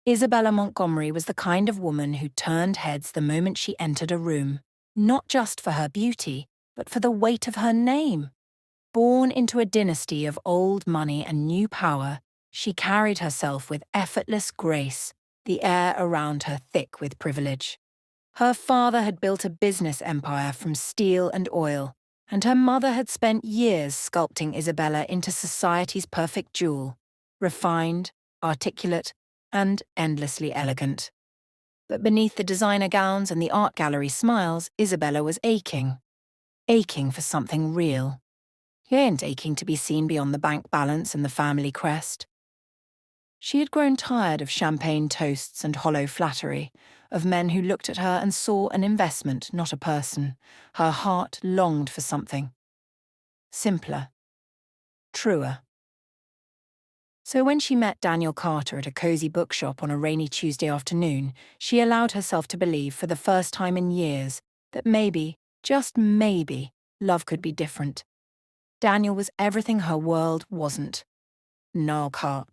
Isabella Montgomery was the kind of woman who turned heads the moment she entered a room, not just for her beauty, but for the weight of her name. Born into a dynasty of old money and new power, she carried herself with effortless grace, the air around her thick with privilege. Her father had built a business empire from steel and oil, and her mother had spent years sculpting Isabella into society's perfect jewel, refined, articulate, and endlessly elegant. But beneath the designer gowns and the art gallery smiles, Isabella was aching for something real. She ain't aching to be seen beyond the bank balance and the family crest. She had grown tired of champagne toasts and hollow flattery, of men who looked at her and saw an investment, not a person. Her heart longed for something. Simpler. Truer. So when she met Daniel Carter at a cozy bookshop on a rainy Tuesday afternoon, she allowed herself to believe for the first time in years that maybe, just maybe, love could be different. Daniel was everything her world wasn't. Narc.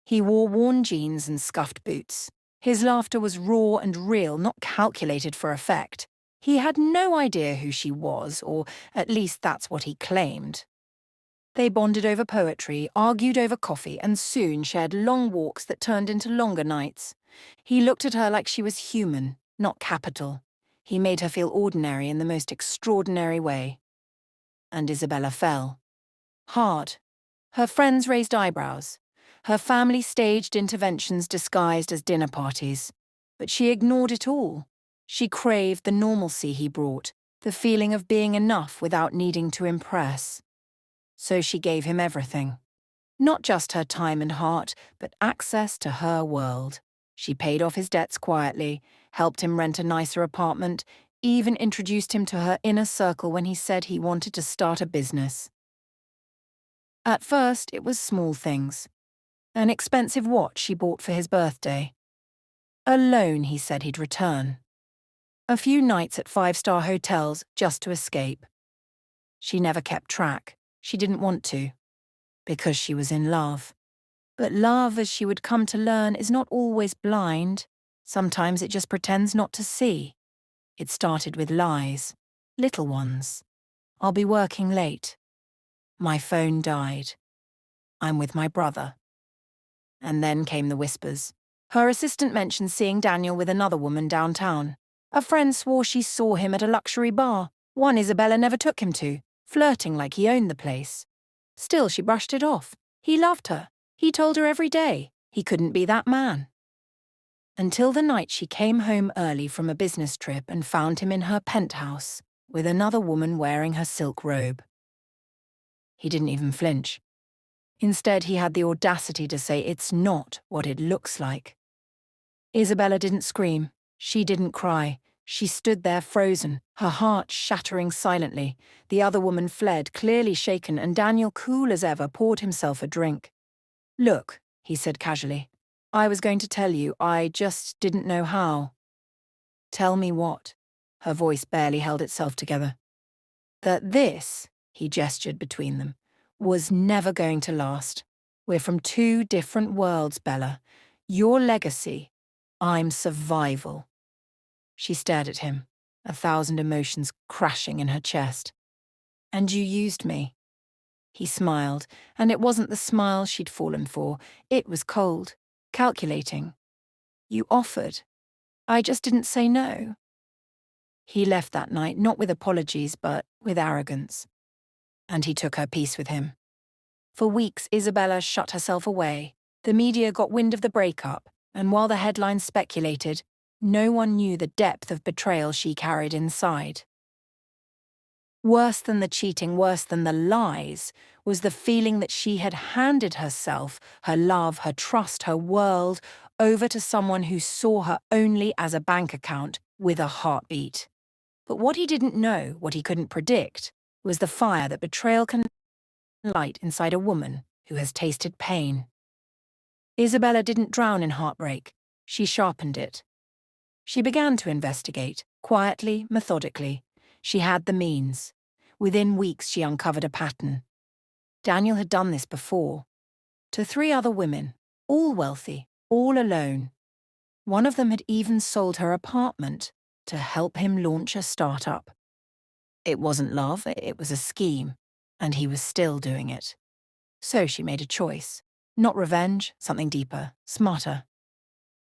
He wore worn jeans and scuffed boots. His laughter was raw and real, not calculated for effect. He had no idea who she was, or at least that's what he claimed. They bonded over poetry, argued over coffee, and soon shared long walks that turned into longer nights. He looked at her like she was human, not capital. He made her feel ordinary in the most extraordinary way. And Isabella fell. Hard. Her friends raised eyebrows. Her family staged interventions disguised as dinner parties. But she ignored it all. She craved the normalcy he brought, the feeling of being enough without needing to impress. So she gave him everything. Not just her time and heart, but access to her world. She paid off his debts quietly, helped him rent a nicer apartment, even introduced him to her inner circle when he said he wanted to start a business. At first, it was small things. An expensive watch she bought for his birthday. A loan he said he'd return. A few nights at five-star hotels just to escape. She never kept track. She didn't want to. Because she was in love. But love, as she would come to learn, is not always blind. Sometimes it just pretends not to see. It started with lies. Little ones. I'll be working late. My phone died. I'm with my brother. And then came the whispers. Her assistant mentioned seeing Daniel with another woman downtown. A friend swore she saw him at a luxury bar, one Isabella never took him to, flirting like he owned the place. Still, she brushed it off. He loved her. He told her every day. He couldn't be that man. Until the night she came home early from a business trip and found him in her penthouse, with another woman wearing her silk robe. He didn't even flinch. Instead, he had the audacity to say it's not what it looks like. Isabella didn't scream. She didn't cry. She stood there frozen, her heart shattering silently. The other woman fled, clearly shaken, and Daniel, cool as ever, poured himself a drink. Look, he said casually. I was going to tell you, I just didn't know how. Tell me what? Her voice barely held itself together. That this, he gestured between them, was never going to last. We're from two different worlds, Bella. Your legacy, I'm survival. She stared at him, 1,000 emotions crashing in her chest. And you used me. He smiled, and it wasn't the smile she'd fallen for. It was cold, calculating. You offered. I just didn't say no. He left that night, not with apologies, but with arrogance. And he took her peace with him. For weeks, Isabella shut herself away. The media got wind of the breakup, and while the headlines speculated, no one knew the depth of betrayal she carried inside. Worse than the cheating, worse than the lies, was the feeling that she had handed herself, her love, her trust, her world, over to someone who saw her only as a bank account with a heartbeat. But what he didn't know, what he couldn't predict, was the fire that betrayal can light inside a woman who has tasted pain. Isabella didn't drown in heartbreak. She sharpened it. She began to investigate, quietly, methodically. She had the means. Within weeks, she uncovered a pattern. Daniel had done this before. To 3 other women, all wealthy, all alone. One of them had even sold her apartment to help him launch a startup. It wasn't love, it was a scheme, and he was still doing it. So she made a choice. Not revenge, something deeper, smarter.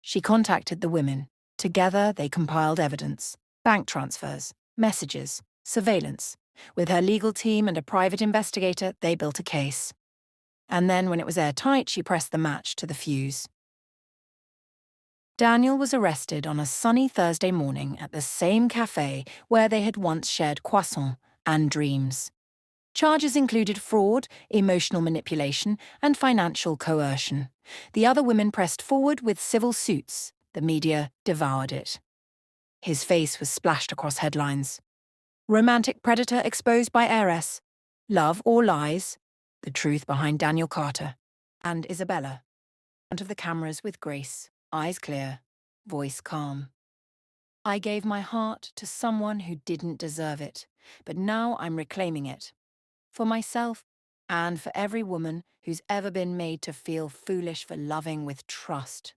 She contacted the women. Together, they compiled evidence, bank transfers, messages, surveillance. With her legal team and a private investigator, they built a case. And then, when it was airtight, she pressed the match to the fuse. Daniel was arrested on a sunny Thursday morning at the same cafe where they had once shared croissants and dreams. Charges included fraud, emotional manipulation, and financial coercion. The other women pressed forward with civil suits. The media devoured it. His face was splashed across headlines. Romantic predator exposed by heiress. Love or lies. The truth behind Daniel Carter. And Isabella. In front of the cameras with grace, eyes clear, voice calm. I gave my heart to someone who didn't deserve it, but now I'm reclaiming it. For myself, and for every woman who's ever been made to feel foolish for loving with trust.